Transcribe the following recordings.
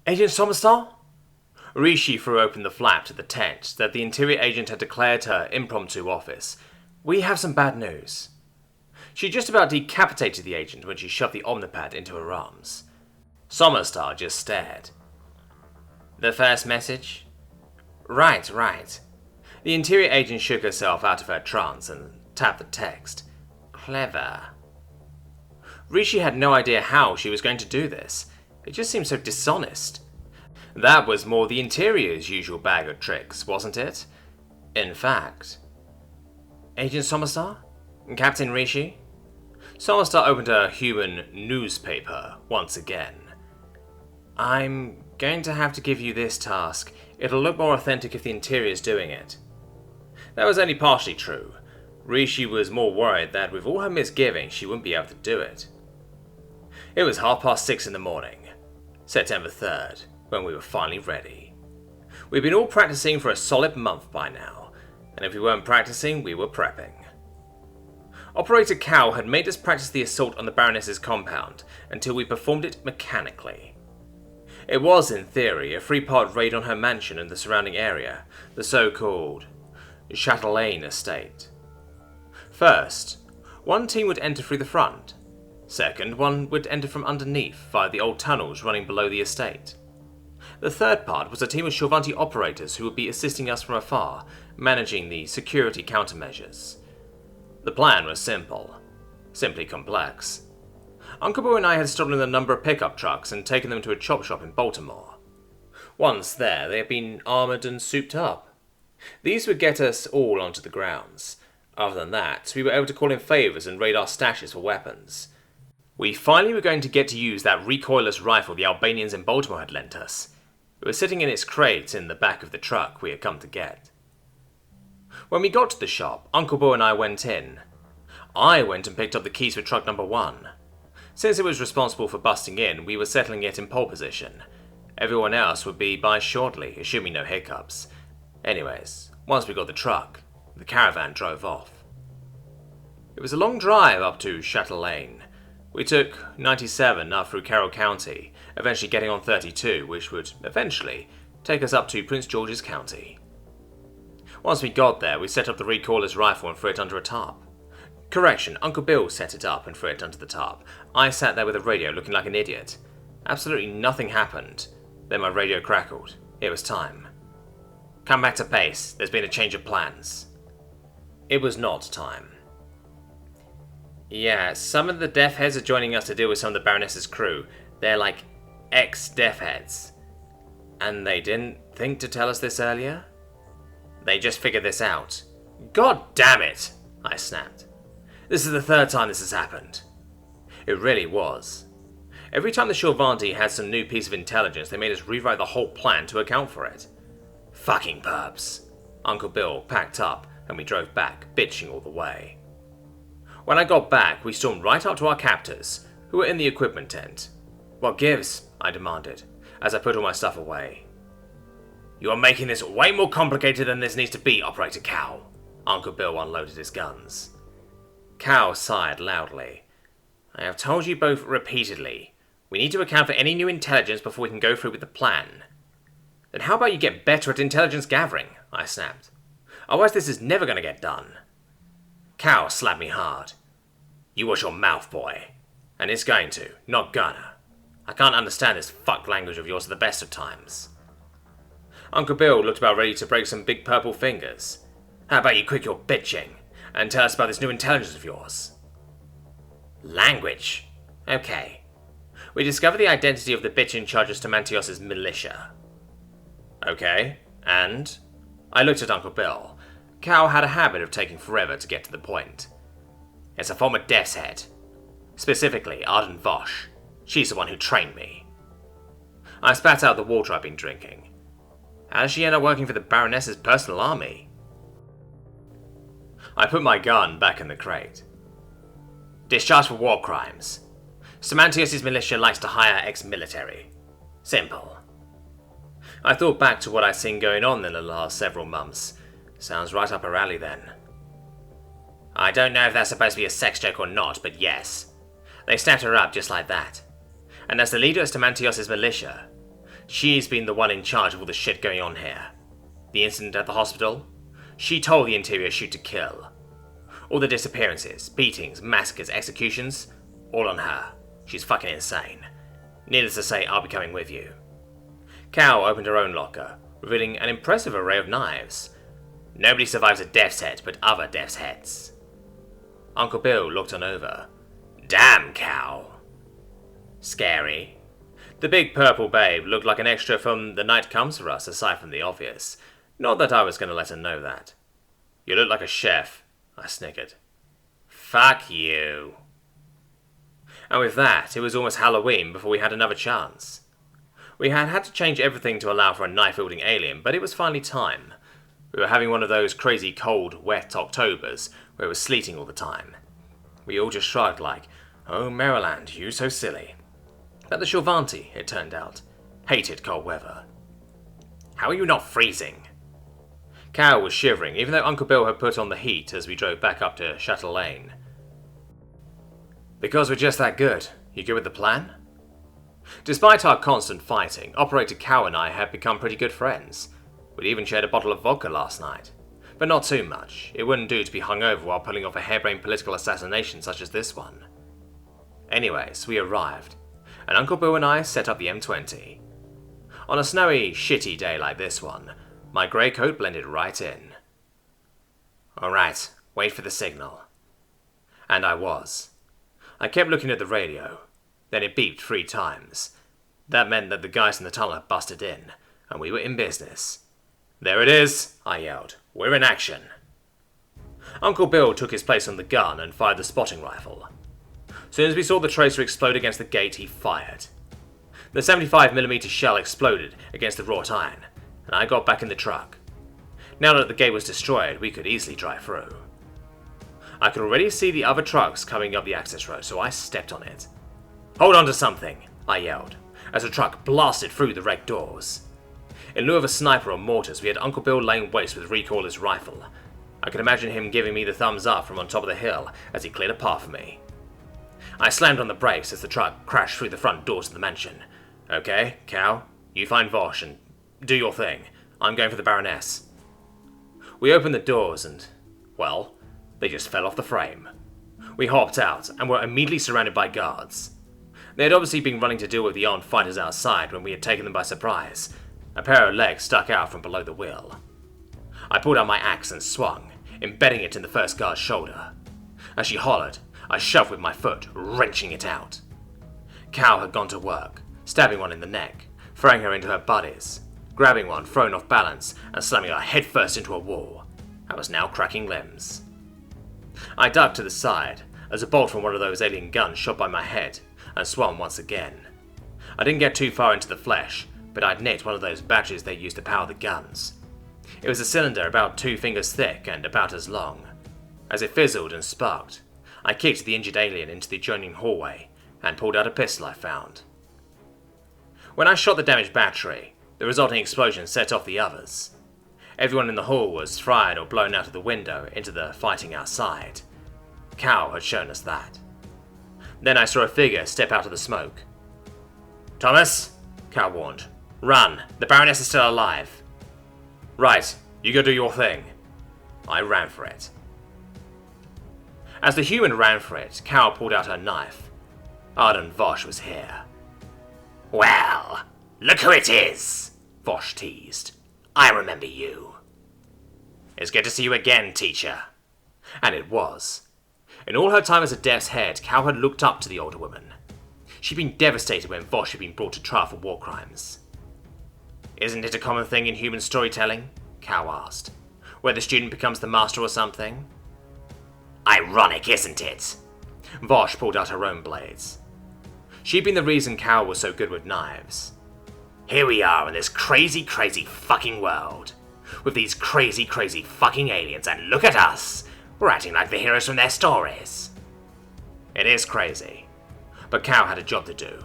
Agent Sommerstar? Rishi threw open the flap to the tent that the interior agent had declared her impromptu office. We have some bad news. She just about decapitated the agent when she shoved the omnipad into her arms. Sommerstar just stared. The first message? Right. The interior agent shook herself out of her trance and tapped the text. Clever. Rishi had no idea how she was going to do this. It just seemed so dishonest. That was more the interior's usual bag of tricks, wasn't it? In fact... Agent Sommerstar? Captain Rishi? Sommerstar opened her human newspaper once again. I'm going to have to give you this task. It'll look more authentic if the interior's doing it. That was only partially true. Rishi was more worried that with all her misgivings she wouldn't be able to do it. It was 6:30 in the morning, September 3rd, when we were finally ready. We'd been all practicing for a solid month by now, and if we weren't practicing, we were prepping. Operator Cal had made us practice the assault on the Baroness's compound until we performed it mechanically. It was, in theory, a 3-part raid on her mansion and the surrounding area, the so-called Chatelaine estate. First, one team would enter through the front. Second, one would enter from underneath via the old tunnels running below the estate. The third part was a team of Shorvanti operators who would be assisting us from afar, managing the security countermeasures. The plan was simple, simply complex. Uncle Boo and I had stolen a number of pickup trucks and taken them to a chop shop in Baltimore. Once there, they had been armoured and souped up. These would get us all onto the grounds. Other than that, we were able to call in favours and raid our stashes for weapons. We finally were going to get to use that recoilless rifle the Albanians in Baltimore had lent us. It was sitting in its crate in the back of the truck we had come to get. When we got to the shop, Uncle Boo and I went in. I went and picked up the keys for truck number 1. Since it was responsible for busting in, we were settling it in pole position. Everyone else would be by shortly, assuming no hiccups. Anyways, once we got the truck, the caravan drove off. It was a long drive up to Chatelaine. We took 97 up through Carroll County, eventually getting on 32, which would eventually take us up to Prince George's County. Once we got there, we set up the recoilless rifle and threw it under a tarp. Correction, Uncle Bill set it up and threw it under the tarp. I sat there with a radio looking like an idiot. Absolutely nothing happened. Then my radio crackled. It was time. Come back to base. There's been a change of plans. It was not time. Yeah, some of the death heads are joining us to deal with some of the Baroness's crew. They're like ex-death heads. And they didn't think to tell us this earlier? They just figured this out. God damn it! I snapped. This is the third time this has happened. It really was. Every time the Shorvanti had some new piece of intelligence, they made us rewrite the whole plan to account for it. Fucking perps. Uncle Bill packed up and we drove back, bitching all the way. When I got back, we stormed right up to our captors, who were in the equipment tent. What gives? I demanded, as I put all my stuff away. You are making this way more complicated than this needs to be, Operator Cal. Uncle Bill unloaded his guns. Cal sighed loudly. I have told you both repeatedly. We need to account for any new intelligence before we can go through with the plan. Then how about you get better at intelligence gathering? I snapped. Otherwise this is never going to get done. Cal slapped me hard. You watch your mouth, boy. And it's going to, not gonna. I can't understand this fuck language of yours at the best of times. Uncle Bill looked about ready to break some big purple fingers. How about you quit your bitching and tell us about this new intelligence of yours? Language. Okay. We discovered the identity of the bitch in charge of Stamantios' militia. Okay, and? I looked at Uncle Bill. Cal had a habit of taking forever to get to the point. It's a former death's head. Specifically, Arden Vosh. She's the one who trained me. I spat out the water I'd been drinking. How did she end up working for the Baroness's personal army? I put my gun back in the crate. Discharged for war crimes. Stamantios' militia likes to hire ex-military. Simple. I thought back to what I'd seen going on in the last several months. Sounds right up her alley then. I don't know if that's supposed to be a sex joke or not, but yes. They snapped her up just like that. And as the leader of Stamantios' militia, She's been the one in charge of all the shit going on here. The incident at the hospital? She told the interior shoot to kill. All the disappearances, beatings, massacres, executions, all on her. She's fucking insane. Needless to say, I'll be coming with you. Cow opened her own locker, revealing an impressive array of knives. Nobody survives a death's head but other death's heads. Uncle Bill looked on over. Damn, Cow. Scary. The big purple babe looked like an extra from The Night Comes For Us, aside from the obvious. Not that I was going to let her know that. You look like a chef, I snickered. Fuck you. And with that, it was almost Halloween before we had another chance. We had had to change everything to allow for a knife-wielding alien, but it was finally time. We were having one of those crazy cold, wet Octobers where it was sleeting all the time. We all just shrugged like, oh Maryland, you so silly. But the Shorvanti, it turned out, hated cold weather. How are you not freezing? Cow was shivering, even though Uncle Bill had put on the heat as we drove back up to Chatelaine. Because we're just that good. You good with the plan? Despite our constant fighting, Operator Cow and I had become pretty good friends. We'd even shared a bottle of vodka last night. But not too much. It wouldn't do to be hungover while pulling off a harebrained political assassination such as this one. Anyways, we arrived, and Uncle Bill and I set up the M20. On a snowy, shitty day like this one, my grey coat blended right in. Alright, wait for the signal. And I was. I kept looking at the radio. Then it beeped 3 times. That meant that the guys in the tunnel had busted in, and we were in business. There it is, I yelled. We're in action. Uncle Bill took his place on the gun and fired the spotting rifle. Soon as we saw the tracer explode against the gate, he fired. The 75mm shell exploded against the wrought iron, and I got back in the truck. Now that the gate was destroyed, we could easily drive through. I could already see the other trucks coming up the access road, so I stepped on it. Hold on to something, I yelled, as the truck blasted through the wrecked doors. In lieu of a sniper or mortars, we had Uncle Bill laying waste with recoilless rifle. I could imagine him giving me the thumbs up from on top of the hill as he cleared a path for me. I slammed on the brakes as the truck crashed through the front doors of the mansion. Okay, Cow, you find Vosh and do your thing. I'm going for the Baroness. We opened the doors and, well, they just fell off the frame. We hopped out and were immediately surrounded by guards. They had obviously been running to deal with the armed fighters outside when we had taken them by surprise. A pair of legs stuck out from below the wheel. I pulled out my axe and swung, embedding it in the first guard's shoulder. As she hollered, I shoved with my foot, wrenching it out. Cow had gone to work, stabbing one in the neck, throwing her into her buddies, grabbing one thrown off balance and slamming her headfirst into a wall. I was now cracking limbs. I ducked to the side as a bolt from one of those alien guns shot by my head and swung once again. I didn't get too far into the flesh, but I'd nicked one of those batteries they used to power the guns. It was a cylinder about 2 fingers thick and about as long. As it fizzled and sparked, I kicked the injured alien into the adjoining hallway and pulled out a pistol I found. When I shot the damaged battery, the resulting explosion set off the others. Everyone in the hall was fried or blown out of the window into the fighting outside. Cow had shown us that. Then I saw a figure step out of the smoke. Thomas, Cow warned. Run, the Baroness is still alive. Right, you go do your thing. I ran for it. As the human ran for it, Cow pulled out her knife. Arden Vosh was here. Well, look who it is, Vosh teased. I remember you. It's good to see you again, teacher. And it was. In all her time as a death's head, Cow had looked up to the older woman. She'd been devastated when Vosh had been brought to trial for war crimes. Isn't it a common thing in human storytelling? Cow asked. Where the student becomes the master or something? Ironic, isn't it? Vosh pulled out her own blades. She'd been the reason Cow was so good with knives. Here we are in this crazy, crazy fucking world. With these crazy, crazy fucking aliens, and look at us! We're acting like the heroes from their stories. It is crazy. But Cow had a job to do.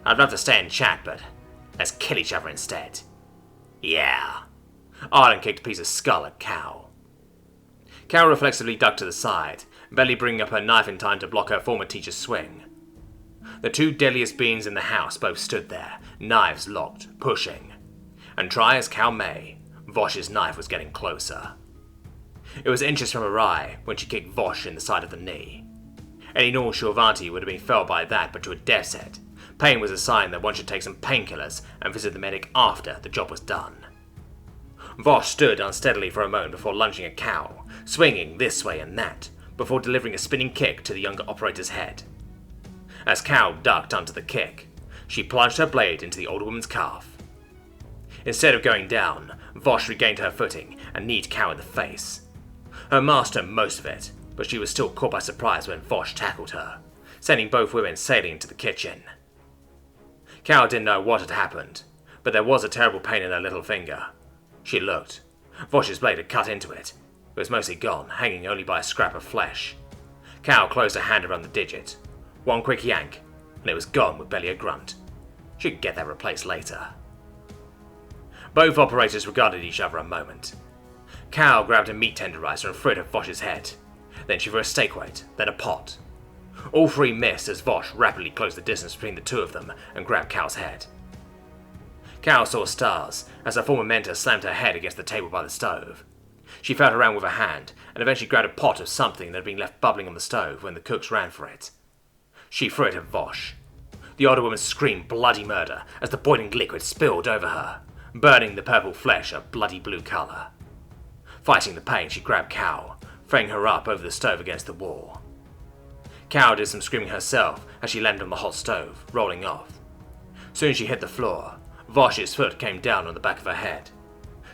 I'd love to stay and chat, but let's kill each other instead. Yeah. Arden kicked a piece of skull at Cow. Cow reflexively ducked to the side, barely bringing up her knife in time to block her former teacher's swing. The two deadliest beings in the house both stood there, knives locked, pushing. And try as Cal may, Vosh's knife was getting closer. It was inches from her eye when she kicked Vosh in the side of the knee. Any normal Shurvanti would have been felled by that, but to a death's head, pain was a sign that one should take some painkillers and visit the medic after the job was done. Vosh stood unsteadily for a moment before lunging at Cal, swinging this way and that, before delivering a spinning kick to the younger operator's head. As Cal ducked under the kick, she plunged her blade into the older woman's calf. Instead of going down, Vosh regained her footing and kneed Cal in the face. Her master most of it, but she was still caught by surprise when Vosh tackled her, sending both women sailing into the kitchen. Cal didn't know what had happened, but there was a terrible pain in her little finger. She looked. Vosh's blade had cut into it. It was mostly gone, hanging only by a scrap of flesh. Cal closed her hand around the digit. One quick yank, and it was gone with barely a grunt. She could get that replaced later. Both operators regarded each other a moment. Cal grabbed a meat tenderizer and threw it at Vosh's head. Then she threw a steak weight, then a pot. All three missed as Vosh rapidly closed the distance between the two of them and grabbed Cal's head. Cal saw stars as her former mentor slammed her head against the table by the stove. She felt around with her hand and eventually grabbed a pot of something that had been left bubbling on the stove when the cooks ran for it. She threw it at Vosh. The older woman screamed bloody murder as the boiling liquid spilled over her, burning the purple flesh a bloody blue colour. Fighting the pain, she grabbed Cal, throwing her up over the stove against the wall. Cal did some screaming herself as she landed on the hot stove, rolling off. Soon she hit the floor. Vosh's foot came down on the back of her head.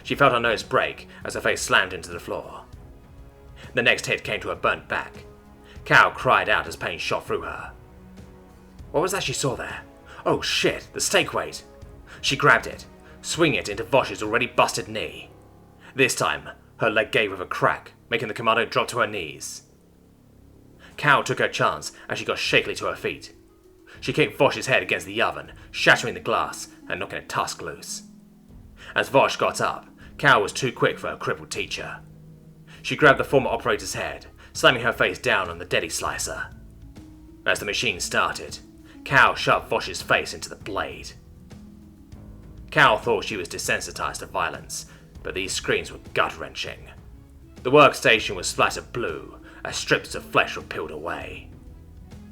She felt her nose break as her face slammed into the floor. The next hit came to her burnt back. Cal cried out as pain shot through her. What was that she saw there? Oh shit, the steak weight! She grabbed it, swinging it into Vosh's already busted knee. This time, her leg gave with a crack, making the commando drop to her knees. Cal took her chance as she got shakily to her feet. She kicked Vosh's head against the oven, shattering the glass and knocking a tusk loose. As Vosh got up, Cal was too quick for her crippled teacher. She grabbed the former operator's head, slamming her face down on the deli slicer. As the machine started, Cal shoved Vosh's face into the blade. Cal thought she was desensitized to violence, but these screams were gut-wrenching. The workstation was splattered blue as strips of flesh were peeled away.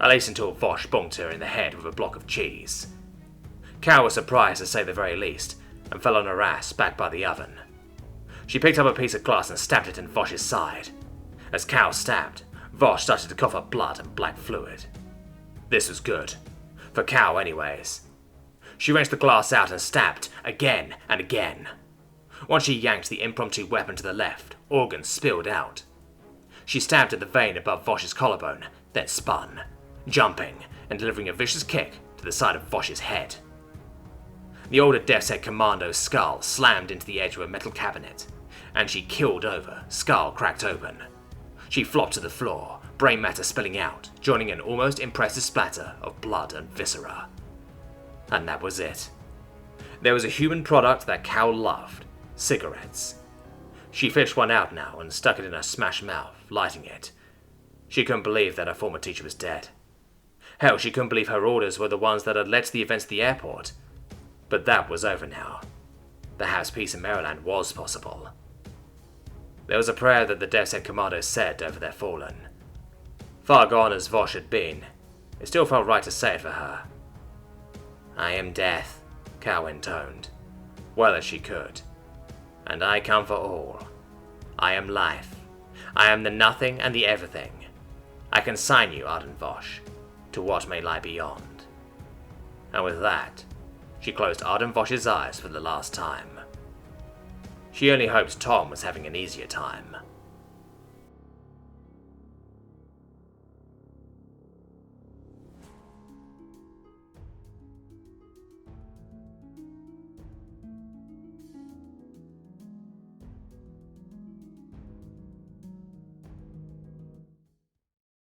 At least until Vosh bonked her in the head with a block of cheese. Cal was surprised to say the very least, and fell on her ass back by the oven. She picked up a piece of glass and stabbed it in Vosh's side. As Cal stabbed, Vosh started to cough up blood and black fluid. This was good. For Cal anyways. She wrenched the glass out and stabbed, again and again. Once she yanked the impromptu weapon to the left, organs spilled out. She stabbed at the vein above Vosh's collarbone, then spun, jumping and delivering a vicious kick to the side of Vosh's head. The older Death's Head Commando's skull slammed into the edge of a metal cabinet, and she keeled over, skull cracked open. She flopped to the floor, brain matter spilling out, joining an almost impressive splatter of blood and viscera. And that was it. There was a human product that Cal loved, cigarettes. She fished one out now and stuck it in her smashed mouth, lighting it. She couldn't believe that her former teacher was dead. Hell, she couldn't believe her orders were the ones that had led to the events at the airport. But that was over now. Perhaps peace in Maryland was possible. There was a prayer that the Death's Head Commandos said over their fallen. Far gone as Vosh had been, it still felt right to say it for her. I am death, Cal intoned, well as she could. And I come for all. I am life. I am the nothing and the everything. I consign you, ardent Vosh, to what may lie beyond. And with that, she closed Ardent Vosh's eyes for the last time. She only hoped Tom was having an easier time.